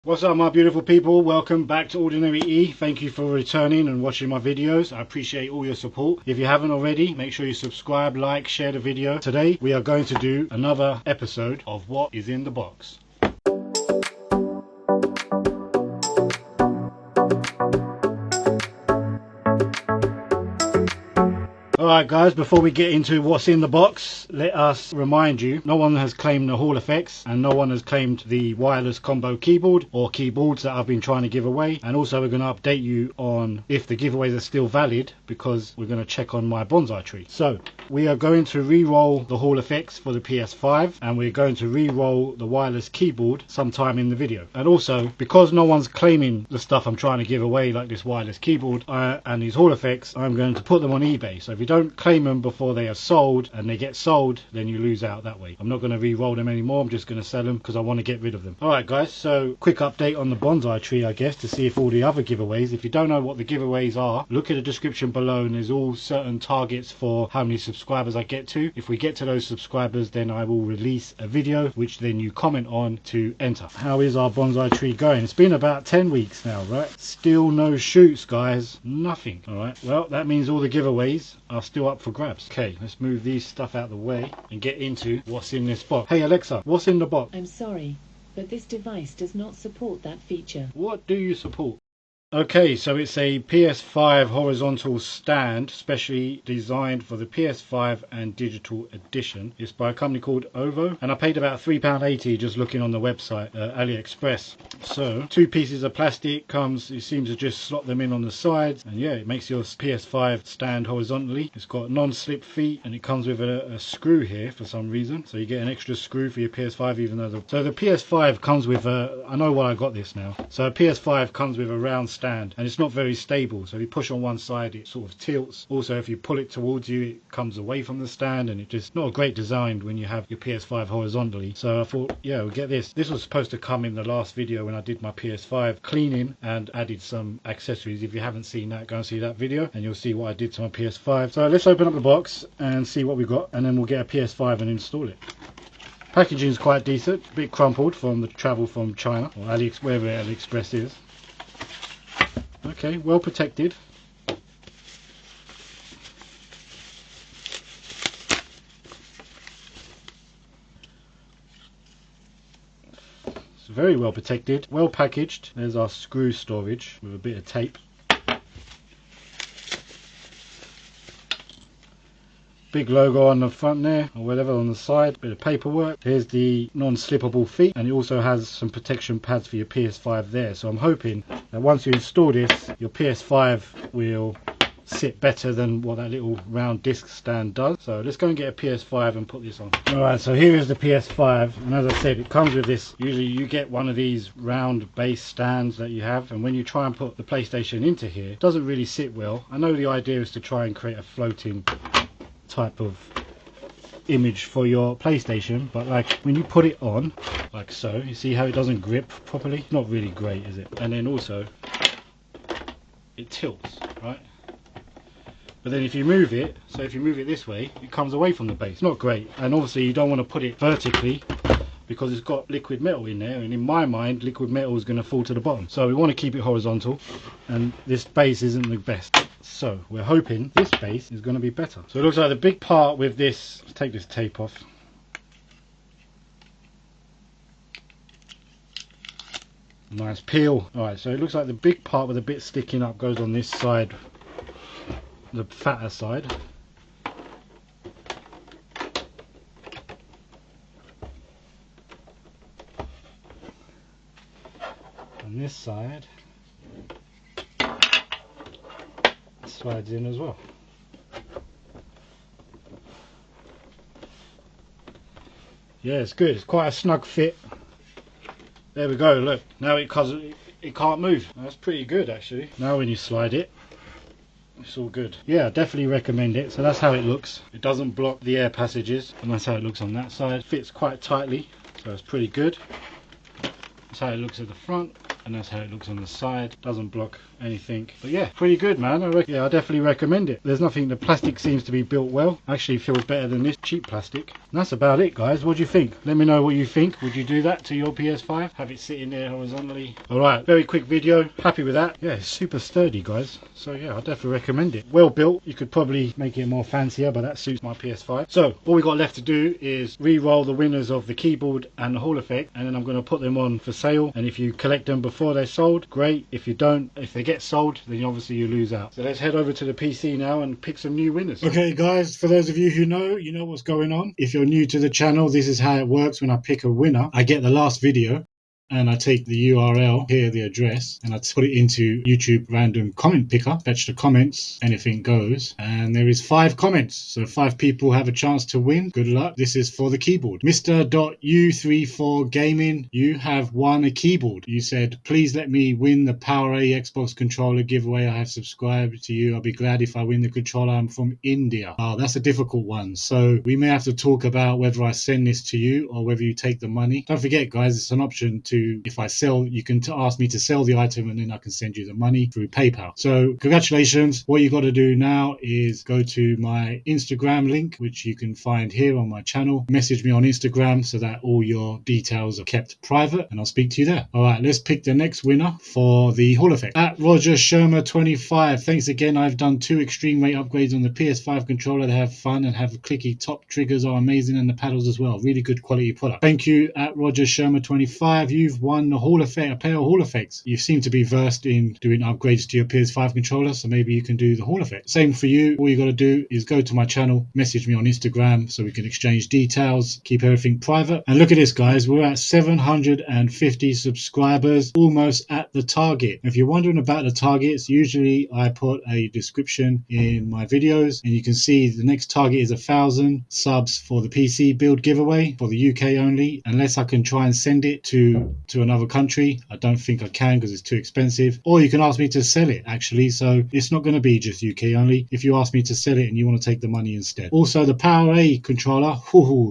What's up my beautiful people, welcome back to Ordinary E. Thank you for returning and watching my videos. I appreciate all your support. If you haven't already, make sure you subscribe, like, share the video. Today we are going to do another episode of what is in the box. Alright guys, before we get into what's in the box, let us remind you, no one has claimed the Hall effects and no one has claimed the wireless combo keyboard or keyboards that I've been trying to give away. And also we're going to update you on if the giveaways are still valid, because we're going to check on my bonsai tree. So we are going to re-roll the Hall effects for the PS5 and we're going to re-roll the wireless keyboard sometime in the video. And also, because no one's claiming the stuff I'm trying to give away, like this wireless keyboard and these Hall effects, I'm going to put them on eBay. So if you don't claim them before they are sold and they get sold, then you lose out that way. I'm not going to re-roll them anymore, I'm just going to sell them because I want to get rid of them. Alright guys, so quick update on the bonsai tree, I guess, to see if all the other giveaways, if you don't know what the giveaways are, look at the description below and there's all certain targets for how many subscribers I get to. If we get to those subscribers, then I will release a video which then you comment on to enter. How is our bonsai tree going? It's been about 10 weeks now, right? Still no shoots guys, nothing. Alright, well that means all the giveaways are still up for grabs. Okay, let's move these stuff out of the way and get into what's in this box. Hey Alexa, what's in the box? I'm sorry, but this device does not support that feature. What do you support? Okay, so it's a PS5 horizontal stand specially designed for the PS5 and digital edition. It's by a company called Ovo and I paid about £3.80 just looking on the website, Aliexpress. So 2 pieces of plastic comes, it seems to just slot them in on the sides, and yeah, it makes your PS5 stand horizontally. It's got non-slip feet and it comes with a screw here for some reason, so you get an extra screw for your PS5 even though the PS5 comes with a, I know why I got this now, so a PS5 comes with a round stand and it's not very stable, so if you push on one side it sort of tilts. Also if you pull it towards you it comes away from the stand, and it's just not a great design when you have your PS5 horizontally. So I thought, yeah, we'll get this. This was supposed to come in the last video when I did my PS5 cleaning and added some accessories. If you haven't seen that, go and see that video and you'll see what I did to my PS5. So let's open up the box and see what we've got, and then we'll get a PS5 and install it. Packaging is quite decent, a bit crumpled from the travel from China or wherever Aliexpress is. Okay, well protected. It's very well protected, well packaged. There's our screw storage with a bit of tape. Big logo on the front there, or whatever on the side, bit of paperwork. Here's the non-slippable feet, and it also has some protection pads for your PS5 there. So I'm hoping that once you install this, your PS5 will sit better than what that little round disc stand does. So let's go and get a PS5 and put this on. Alright, so here is the PS5, and as I said, it comes with this. Usually you get one of these round base stands that you have, and when you try and put the PlayStation into here, it doesn't really sit well. I know the idea is to try and create a floating type of image for your PlayStation, but like when you put it on like so, you see how it doesn't grip properly? Not really great, is it? And then also it tilts, right? But then if you move it, so if you move it this way, it comes away from the base. Not great. And obviously you don't want to put it vertically because it's got liquid metal in there, and in my mind liquid metal is going to fall to the bottom. So we want to keep it horizontal, and this base isn't the best. So we're hoping this base is going to be better. So it looks like the big part with this, let's take this tape off. Nice peel. Alright, so it looks like the big part with the bit sticking up goes on this side, the fatter side. On this side slides in as well. Yeah, it's good. It's quite a snug fit. There we go. Look, now it can't move. That's pretty good actually. Now when you slide it, it's all good. Yeah, I definitely recommend it. So that's how it looks. It doesn't block the air passages, and that's how it looks on that side. Fits quite tightly, so it's pretty good. That's how it looks at the front. and that's how it looks on the side. Doesn't block anything, but yeah, pretty good, man. I definitely recommend it. There's nothing, the plastic seems to be built well. Actually feels better than this cheap plastic. And that's about it, guys. What do you think? Let me know what you think. Would you do that to your PS5? Have it sitting there horizontally? Alright, very quick video. Happy with that. Yeah, it's super sturdy, guys. So yeah, I definitely recommend it. Well built. You could probably make it more fancier, but that suits my PS5. So all we got left to do is re-roll the winners of the keyboard and the Hall effect, and then I'm going to put them on for sale. And if you collect them before they're sold, great. If you don't, if they get sold, then obviously you lose out. So let's head over to the PC now and pick some new winners. Okay guys, for those of you who know, you know what's going on. If you're new to the channel, this is how it works. When I pick a winner, I get the last video and I take the URL, here the address, and I put it into YouTube random comment picker, fetch the comments, anything goes, and there is 5 comments, so 5 people have a chance to win. Good luck. This is for the keyboard. Mr.U34 Gaming, you have won a keyboard. You said, please let me win the Power A Xbox controller giveaway. I have subscribed to you. I'll be glad if I win the controller. I'm from India. Oh, that's a difficult one, so we may have to talk about whether I send this to you or whether you take the money. Don't forget guys, it's an option to, if I sell, you can ask me to sell the item and then I can send you the money through PayPal. So congratulations. What you got to do now is go to my Instagram link, which you can find here on my channel. Message me on Instagram so that all your details are kept private, and I'll speak to you there. All right, let's pick the next winner for the Hall effect. At Roger Shermer 25, thanks again. I've done 2 extreme rate upgrades on the PS5 controller. They have fun and have clicky top triggers are amazing, and the paddles as well. Really good quality product. Thank you at Roger Shermer 25. You've won the Hall effect, a pair of Hall effects. You seem to be versed in doing upgrades to your PS5 controller, so maybe you can do the Hall effect. Same for you. All you got to do is go to my channel, message me on Instagram so we can exchange details, keep everything private. And look at this guys, we're at 750 subscribers, almost at the target. If you're wondering about the targets, usually I put a description in my videos, and you can see the next target is 1,000 subs for the PC build giveaway for the UK only, unless I can try and send it to another country. I don't think I can because it's too expensive. Or you can ask me to sell it actually, so it's not going to be just UK only. If you ask me to sell it and you want to take the money instead. Also the Power A controller,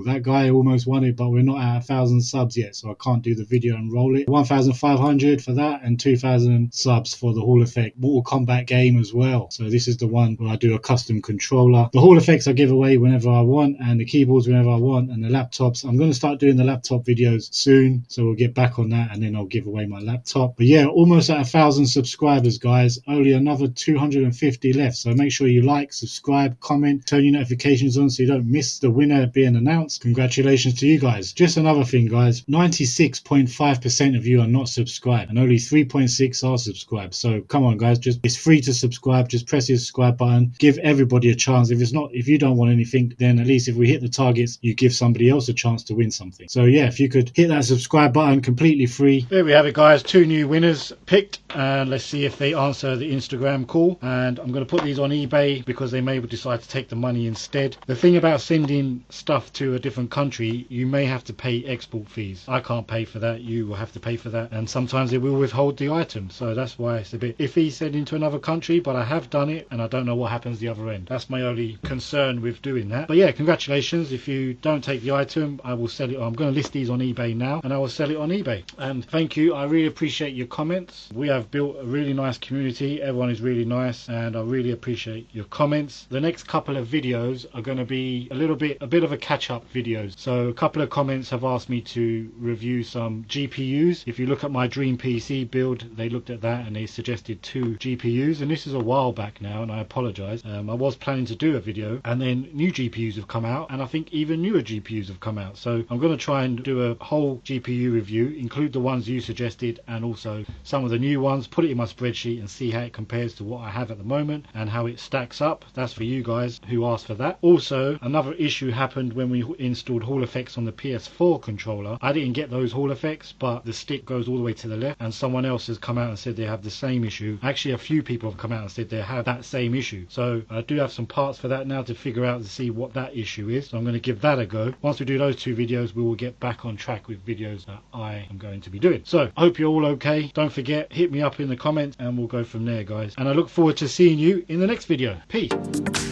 that guy almost won it, but we're not at 1,000 subs yet, so I can't do the video and roll it. 1,500 for that, and 2,000 subs for the Hall effect Mortal Kombat game as well. So this is the one where I do a custom controller. The Hall effects I give away whenever I want, and the keyboards whenever I want, and the laptops, I'm going to start doing the laptop videos soon, so we'll get back on that, and then I'll give away my laptop. But yeah, almost at 1,000 subscribers guys, only another 250 left, so make sure you like, subscribe, comment, turn your notifications on so you don't miss the winner being announced. Congratulations to you guys. Just another thing guys, 96.5% of you are not subscribed and only 3.6 are subscribed, so come on guys, just it's free to subscribe. Just press the subscribe button, give everybody a chance. If you don't want anything, then at least if we hit the targets, you give somebody else a chance to win something. So yeah, if you could hit that subscribe button, completely free. There we have it guys, 2 new winners picked, and let's see if they answer the Instagram call. And I'm going to put these on eBay because they may decide to take the money instead. The thing about sending stuff to a different country, you may have to pay export fees. I can't pay for that, you will have to pay for that, and sometimes they will withhold the item, so that's why it's a bit iffy sending to another country. But I have done it and I don't know what happens the other end. That's my only concern with doing that. But yeah, congratulations. If you don't take the item, I will sell it. I'm going to list these on eBay now and I will sell it on eBay. And thank you, I really appreciate your comments. We have built a really nice community, everyone is really nice, and I really appreciate your comments. The next couple of videos are going to be a bit of a catch-up videos. So a couple of comments have asked me to review some GPUs. If you look at my dream PC build, they looked at that and they suggested 2 GPUs, and this is a while back now and I apologize. I was planning to do a video, and then new GPUs have come out, and I think even newer GPUs have come out, so I'm going to try and do a whole GPU review, include the ones you suggested and also some of the new ones, put it in my spreadsheet and see how it compares to what I have at the moment and how it stacks up. That's for you guys who asked for that. Also, another issue happened when we installed Hall effects on the PS4 controller. I didn't get those Hall effects, but the stick goes all the way to the left, and someone else has come out and said they have the same issue. Actually, a few people have come out and said they have that same issue, so I do have some parts for that now to figure out to see what that issue is, so I'm going to give that a go. Once we do those 2 videos, we will get back on track with videos that I am going to be doing. So I hope you're all okay. Don't forget, hit me up in the comments and we'll go from there guys, and I look forward to seeing you in the next video. Peace.